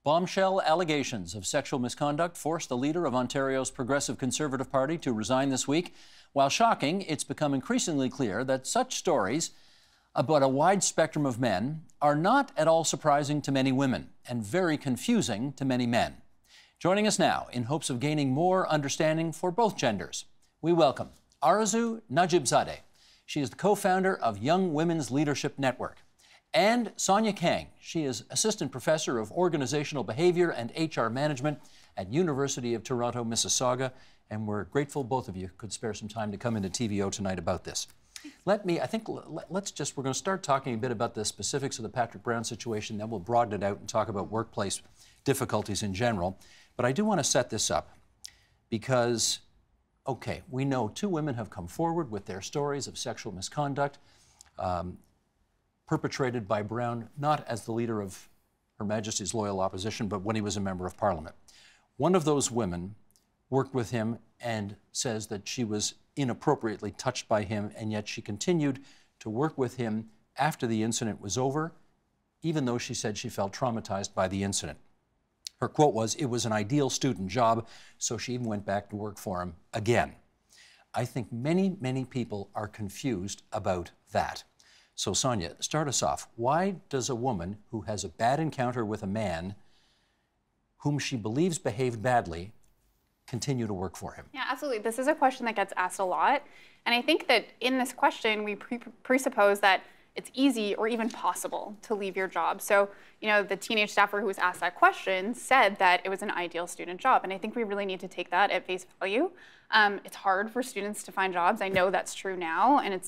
Bombshell allegations of sexual misconduct forced the leader of Ontario's Progressive Conservative Party to resign this week. While shocking, it's become increasingly clear that such stories about a wide spectrum of men are not at all surprising to many women and very confusing to many men. Joining us now, in hopes of gaining more understanding for both genders, we welcome Arzu Najibzadeh. She is the co-founder of Young Women's Leadership Network. And Sonia Kang. She is Assistant Professor of Organizational Behavior and HR Management at University of Toronto, Mississauga. And we're grateful both of you could spare some time to come into TVO tonight about this. We're going to start talking a bit about the specifics of the Patrick Brown situation, then we'll broaden it out and talk about workplace difficulties in general. But I do want to set this up because, okay, we know two women have come forward with their stories of sexual misconduct perpetrated by Brown, not as the leader of Her Majesty's Loyal Opposition, but when he was a member of Parliament. One of those women worked with him and says that she was inappropriately touched by him, and yet she continued to work with him after the incident was over, even though she said she felt traumatized by the incident. Her quote was, "It was an ideal student job," so she even went back to work for him again. I think many, many people are confused about that. So, Sonia, start us off. Why does a woman who has a bad encounter with a man whom she believes behaved badly continue to work for him? Yeah, absolutely. This is a question that gets asked a lot. And I think that in this question, we presuppose that it's easy or even possible to leave your job. So, you know, the teenage staffer who was asked that question said that it was an ideal student job. And I think we really need to take that at face value. It's hard for students to find jobs. I know that's true now, and it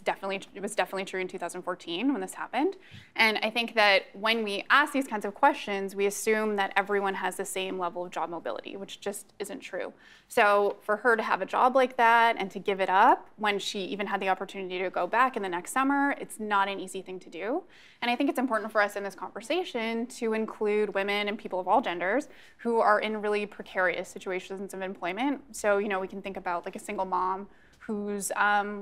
was definitely true in 2014 when this happened. And I think that when we ask these kinds of questions, we assume that everyone has the same level of job mobility, which just isn't true. So for her to have a job like that and to give it up when she even had the opportunity to go back in the next summer, it's not an easy thing to do. And I think it's important for us in this conversation to include women and people of all genders who are in really precarious situations of employment. So, you know, we can think about like a single mom who's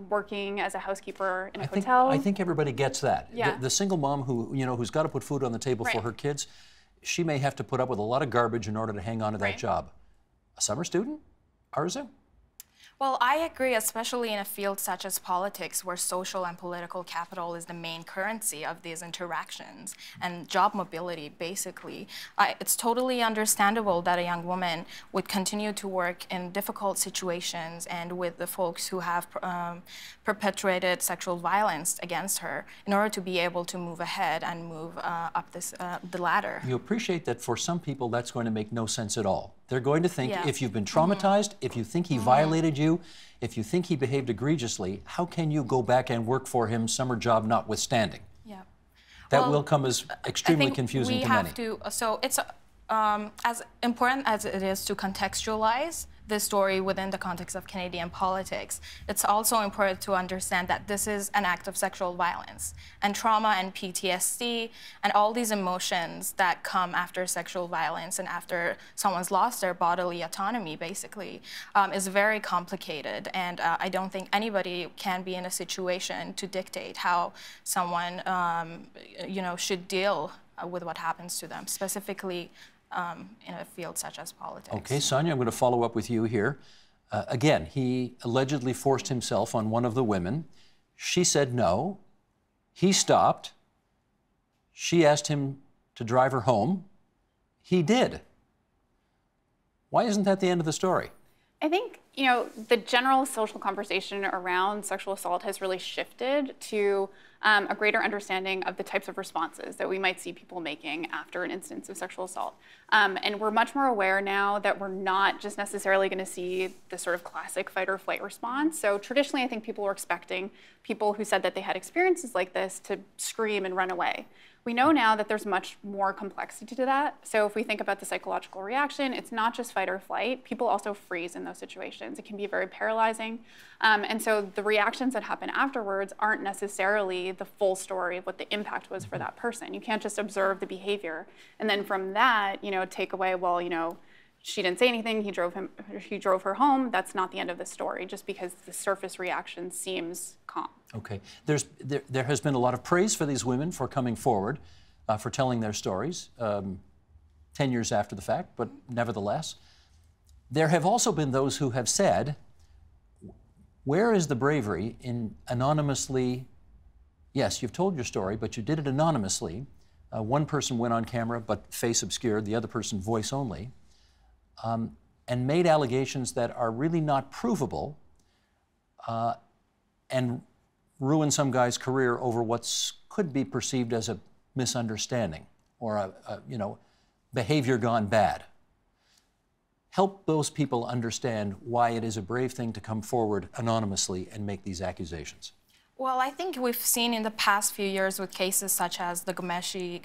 working as a housekeeper in a hotel. I think everybody gets that. Yeah. The single mom who, you know, who's got to put food on the table for her kids, she may have to put up with a lot of garbage in order to hang on to that job. A summer student? Arzu? Well, I agree, especially in a field such as politics, where social and political capital is the main currency of these interactions, and job mobility, basically. It's totally understandable that a young woman would continue to work in difficult situations and with the folks who have perpetrated sexual violence against her in order to be able to move ahead and move up the ladder. You appreciate that for some people that's going to make no sense at all. They're going to think, if you've been traumatized, if you think he violated you, if you think he behaved egregiously, how can you go back and work for him, summer job notwithstanding? Yeah. That will come as extremely confusing to many. So it's as important as it is to contextualize this story within the context of Canadian politics, it's also important to understand that this is an act of sexual violence, and trauma and PTSD and all these emotions that come after sexual violence and after someone's lost their bodily autonomy, basically, is very complicated. And I don't think anybody can be in a situation to dictate how someone, you know, should deal with what happens to them, specifically in a field such as politics. Okay, Sonia, I'm going to follow up with you here. Again, he allegedly forced himself on one of the women. She said no. He stopped. She asked him to drive her home. He did. Why isn't that the end of the story? I think, you know, the general social conversation around sexual assault has really shifted to a greater understanding of the types of responses that we might see people making after an instance of sexual assault. And we're much more aware now that we're not just necessarily going to see the sort of classic fight or flight response. So traditionally, I think people were expecting people who said that they had experiences like this to scream and run away. We know now that there's much more complexity to that. So if we think about the psychological reaction, it's not just fight or flight. People also freeze in those situations. It can be very paralyzing. And so the reactions that happen afterwards aren't necessarily the full story of what the impact was for that person. You can't just observe the behavior and then from that, you know, take away, well, you know, she didn't say anything, he drove her home. That's not the end of the story, just because the surface reaction seems calm. Okay. There has been a lot of praise for these women for coming forward, for telling their stories. 10 years after the fact, but nevertheless. There have also been those who have said, where is the bravery in anonymously, yes, you've told your story, but you did it anonymously. One person went on camera, but face obscured, the other person voice only, and made allegations that are really not provable, and ruin some guy's career over what could be perceived as a misunderstanding or a behavior gone bad. Help those people understand why it is a brave thing to come forward anonymously and make these accusations. Well, I think we've seen in the past few years with cases such as the Gomeshi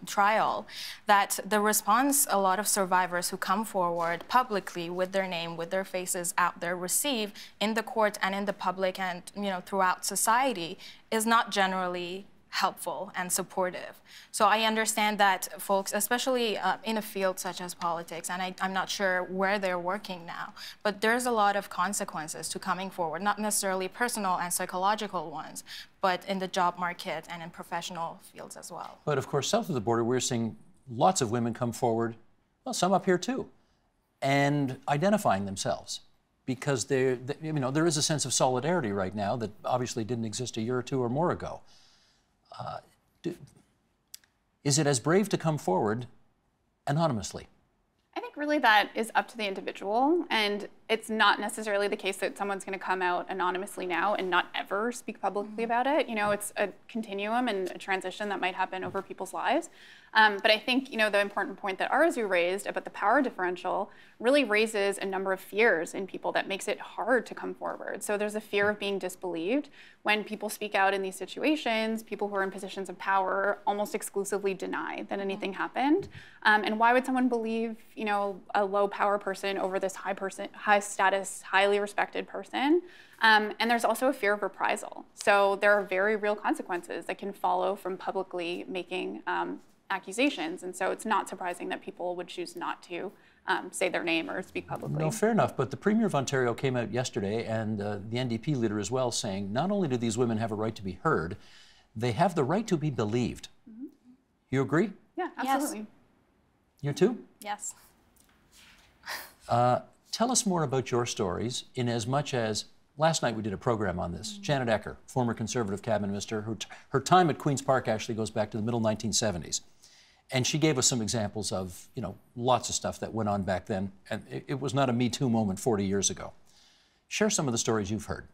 trial that the response a lot of survivors who come forward publicly with their name, with their faces out there, receive in the court and in the public and throughout society is not generally helpful and supportive. So I understand that folks, especially in a field such as politics, and I'm not sure where they're working now, but there's a lot of consequences to coming forward, not necessarily personal and psychological ones, but in the job market and in professional fields as well. But of course, south of the border, we're seeing lots of women come forward, well, some up here too, and identifying themselves. Because there is a sense of solidarity right now that obviously didn't exist a year or two or more ago. Is it as brave to come forward anonymously? I think really that is up to the individual, and it's not necessarily the case that someone's going to come out anonymously now and not ever speak publicly about it. It's a continuum and a transition that might happen over people's lives. But I think, the important point that Arzu raised about the power differential really raises a number of fears in people that makes it hard to come forward. So there's a fear of being disbelieved. When people speak out in these situations, people who are in positions of power almost exclusively deny that anything happened. And why would someone believe, a low power person over this high status, highly respected person? And there's also a fear of reprisal. So there are very real consequences that can follow from publicly making accusations. And so it's not surprising that people would choose not to say their name or speak publicly. No, fair enough. But the Premier of Ontario came out yesterday, and the NDP leader as well, saying not only do these women have a right to be heard, they have the right to be believed. Mm-hmm. You agree? Yeah, absolutely. Yes. You too? Yes. Tell us more about your stories, in as much as last night we did a program on this. Janet Ecker, former Conservative cabinet minister, her time at Queen's Park actually goes back to the middle 1970s. And she gave us some examples of, lots of stuff that went on back then. And it was not a Me Too moment 40 years ago. Share some of the stories you've heard.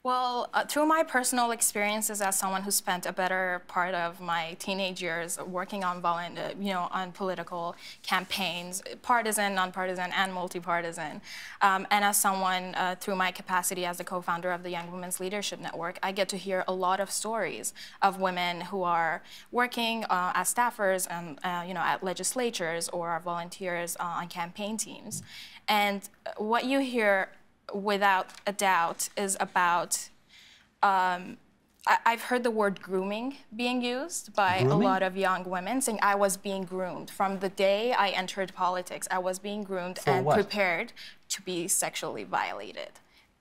Well, through my personal experiences as someone who spent a better part of my teenage years working on on political campaigns, partisan, nonpartisan, and multi-partisan, and as someone through my capacity as the co-founder of the Young Women's Leadership Network, I get to hear a lot of stories of women who are working as staffers and at legislatures or are volunteers on campaign teams, and what you hear without a doubt is about, I've heard the word grooming being used by a lot of young women, saying I was being groomed. From the day I entered politics, I was being groomed and prepared to be sexually violated.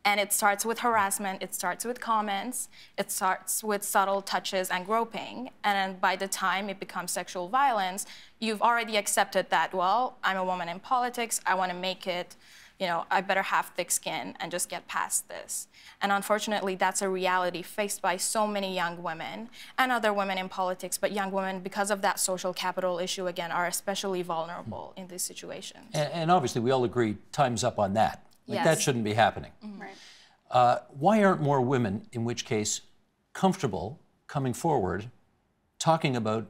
And it starts with harassment, it starts with comments, it starts with subtle touches and groping. And then by the time it becomes sexual violence, you've already accepted that, well, I'm a woman in politics, I want to make it, I better have thick skin and just get past this. And unfortunately, that's a reality faced by so many young women and other women in politics, but young women, because of that social capital issue, again, are especially vulnerable in these situations. And obviously, we all agree time's up on that. Like, that shouldn't be happening. Mm-hmm. Right. Why aren't more women, in which case, comfortable coming forward, talking about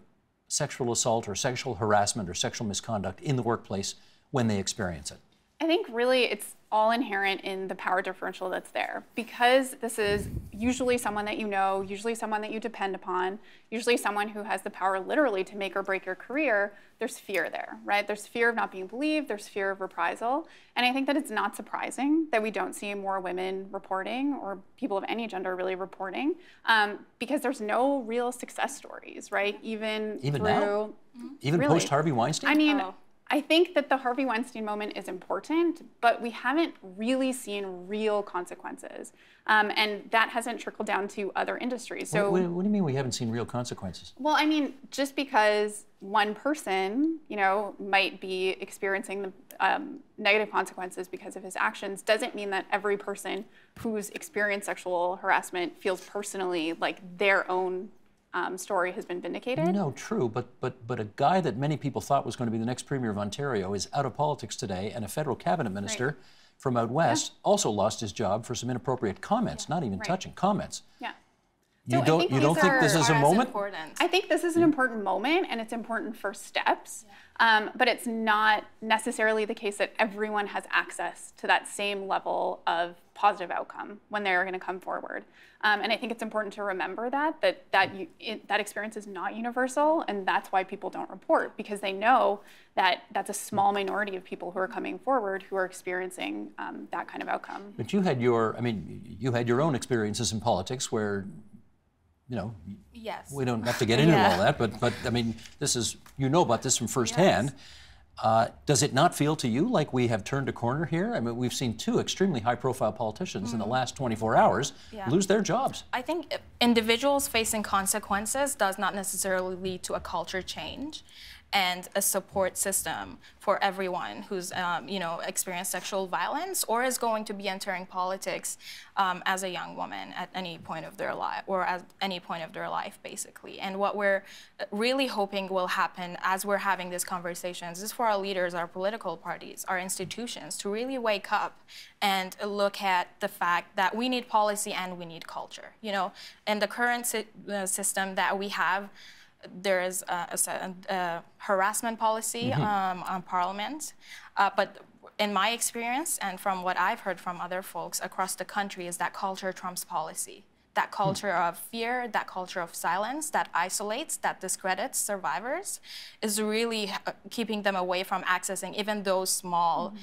sexual assault or sexual harassment or sexual misconduct in the workplace when they experience it? I think really it's all inherent in the power differential that's there. Because this is usually someone that you know, usually someone that you depend upon, usually someone who has the power literally to make or break your career, there's fear there, right? There's fear of not being believed, there's fear of reprisal. And I think that it's not surprising that we don't see more women reporting, or people of any gender really reporting, because there's no real success stories, right? Even through, now? Even really, post Harvey Weinstein? I mean, I think that the Harvey Weinstein moment is important, but we haven't really seen real consequences. And that hasn't trickled down to other industries. So what do you mean we haven't seen real consequences? Well, I mean, just because one person, might be experiencing the negative consequences because of his actions doesn't mean that every person who's experienced sexual harassment feels personally like their own story has been vindicated. No, true, but a guy that many people thought was going to be the next Premier of Ontario is out of politics today, and a federal cabinet minister from out west also lost his job for some inappropriate comments, not even touching comments. Yeah. You don't think this is a moment? Important. I think this is an important moment, and it's important first steps. But it's not necessarily the case that everyone has access to that same level of positive outcome when they're going to come forward. And I think it's important to remember that experience is not universal, and that's why people don't report, because they know that that's a small minority of people who are coming forward who are experiencing that kind of outcome. But you had your own experiences in politics where, Yes. we don't have to get into all that, but I mean, this is, about this from firsthand. Does it not feel to you like we have turned a corner here? I mean, we've seen two extremely high-profile politicians in the last 24 hours lose their jobs. I think individuals facing consequences does not necessarily lead to a culture change and a support system for everyone who's, experienced sexual violence or is going to be entering politics as a young woman at any point of their life, or at any point of their life, basically. And what we're really hoping will happen as we're having these conversations is for our leaders, our political parties, our institutions to really wake up and look at the fact that we need policy and we need culture. In the current system that we have, there is a harassment policy on Parliament, but in my experience and from what I've heard from other folks across the country is that culture trumps policy. That culture of fear, that culture of silence, that isolates, that discredits survivors, is really keeping them away from accessing even those small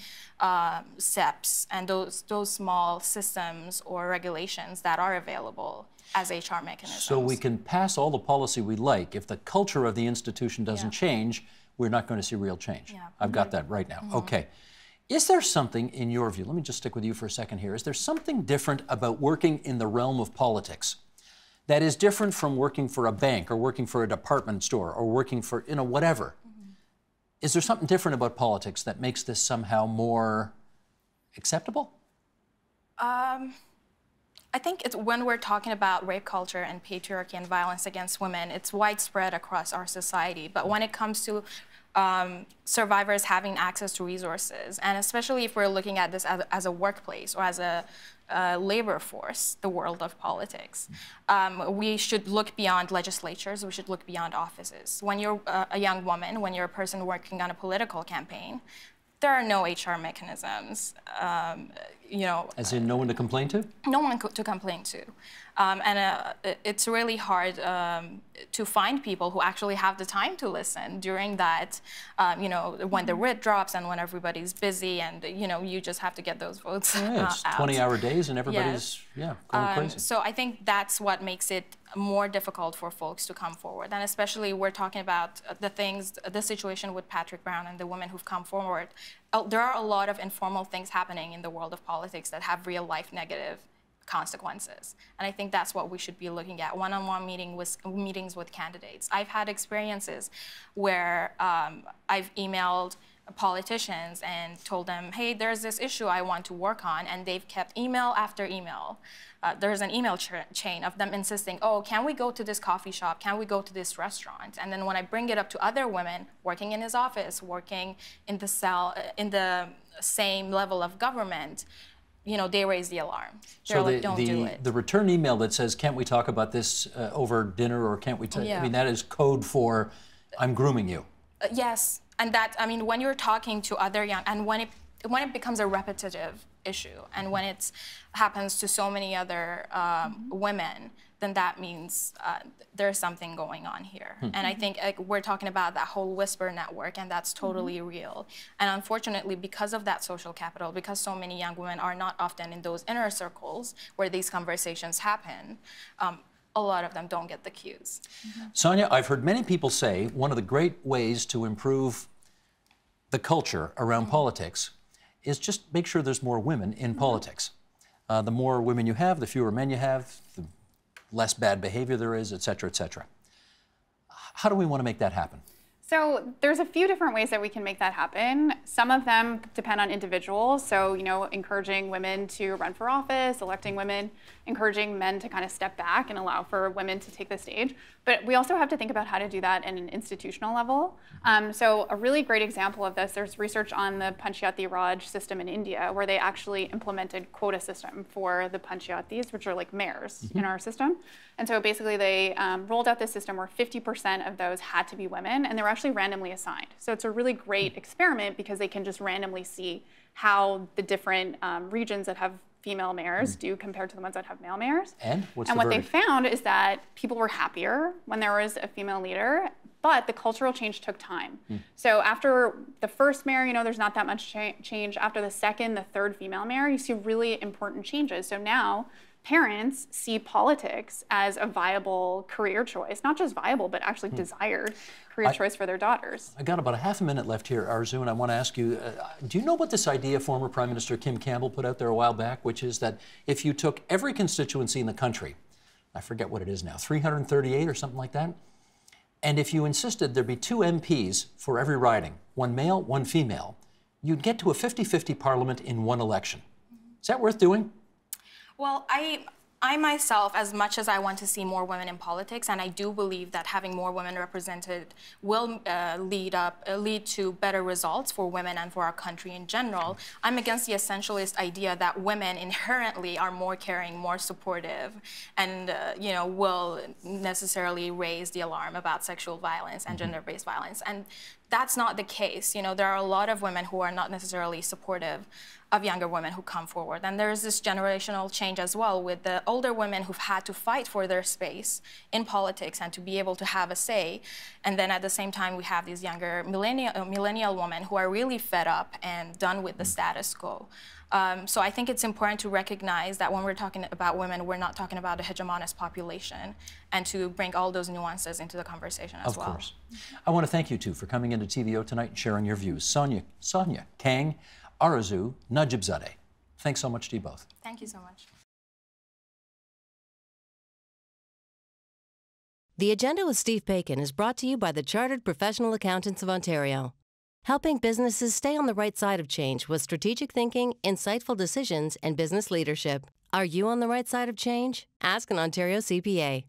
steps and those small systems or regulations that are available as HR mechanisms. So we can pass all the policy we like. If the culture of the institution doesn't change, we're not going to see real change. I've got that right now. Okay. Is there something, in your view, let me just stick with you for a second here, is there something different about working in the realm of politics that is different from working for a bank or working for a department store or working for, whatever? Is there something different about politics that makes this somehow more acceptable? I think it's when we're talking about rape culture and patriarchy and violence against women, it's widespread across our society. But when it comes to survivors having access to resources, and especially if we're looking at this as a workplace or as a labor force, the world of politics, we should look beyond legislatures, we should look beyond offices. When you're a young woman, when you're a person working on a political campaign, there are no HR mechanisms, As in no one to complain to? No one to complain to. It's really hard to find people who actually have the time to listen during that, when the writ drops and when everybody's busy and, you just have to get those votes it's out. 20-hour days and everybody's, going crazy. So I think that's what makes it more difficult for folks to come forward. And especially we're talking about the situation with Patrick Brown and the women who've come forward. There are a lot of informal things happening in the world of politics that have real-life negative consequences. And I think that's what we should be looking at, one-on-one meetings with candidates. I've had experiences where I've emailed politicians and told them, hey, there's this issue I want to work on, and they've kept email after email. There's an email chain of them insisting, oh, can we go to this coffee shop? Can we go to this restaurant? And then when I bring it up to other women working in his office, working in the same level of government, they raise the alarm. They're like, don't do it. The return email that says, can't we talk about this over dinner, or can't we, I mean, that is code for, I'm grooming you. Yes, and that, I mean, when you're talking to other young, and when it becomes a repetitive issue, and when it happens to so many other women, then that means there's something going on here. And I think we're talking about that whole whisper network, and that's totally real. And unfortunately, because of that social capital, because so many young women are not often in those inner circles where these conversations happen, a lot of them don't get the cues. Sonia, I've heard many people say one of the great ways to improve the culture around politics is just make sure there's more women in politics. The more women you have, the fewer men you have, the less bad behavior there is, et cetera, et cetera. How do we want to make that happen? So there's a few different ways that we can make that happen. Some of them depend on individuals. So, encouraging women to run for office, electing women, encouraging men to kind of step back and allow for women to take the stage. But we also have to think about how to do that at an institutional level. So a really great example of this, there's research on the Panchayati Raj system in India, where they actually implemented quota system for the Panchayatis, which are like mayors in our system. And so basically they rolled out this system where 50% of those had to be women, and they were actually randomly assigned. So it's a really great experiment because they can just randomly see how the different regions that have female mayors do compared to the ones that have male mayors. And what's and the what verdict? they found is that people were happier when there was a female leader, but the cultural change took time. So after the first mayor, there's not that much change. After the second, the third female mayor, you see really important changes. So now parents see politics as a viable career choice, not just viable, but actually desired career choice for their daughters. I got about a half a minute left here, Arzu, and I want to ask you, do you know what this idea former Prime Minister Kim Campbell put out there a while back, which is that if you took every constituency in the country, I forget what it is now, 338 or something like that, and if you insisted there'd be 2 MPs for every riding, one male, one female, you'd get to a 50-50 parliament in one election. Is that worth doing? Well, I myself, as much as I want to see more women in politics, and I do believe that having more women represented will lead to better results for women and for our country in general, I'm against the essentialist idea that women inherently are more caring, more supportive, and will necessarily raise the alarm about sexual violence and gender-based violence. And that's not the case. There are a lot of women who are not necessarily supportive of younger women who come forward. And there's this generational change as well with the older women who've had to fight for their space in politics and to be able to have a say. And then at the same time, we have these younger millennial women who are really fed up and done with the status quo. So I think it's important to recognize that when we're talking about women, we're not talking about a hegemonist population, and to bring all those nuances into the conversation as well. Of course. I want to thank you two for coming into TVO tonight and sharing your views. Sonia Kang, Arzu Najibzadeh. Thanks so much to you both. Thank you so much. The Agenda with Steve Paikin is brought to you by the Chartered Professional Accountants of Ontario, helping businesses stay on the right side of change with strategic thinking, insightful decisions, and business leadership. Are you on the right side of change? Ask an Ontario CPA.